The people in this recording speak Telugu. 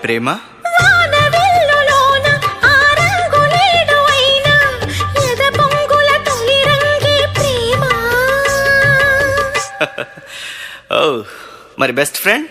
ప్రేమ వానవిల్లులోన ఆ రంగులేడు అయినా ఎద పొంగుల తొలి రంగే ప్రేమ. ఓ మరి బెస్ట్ ఫ్రెండ్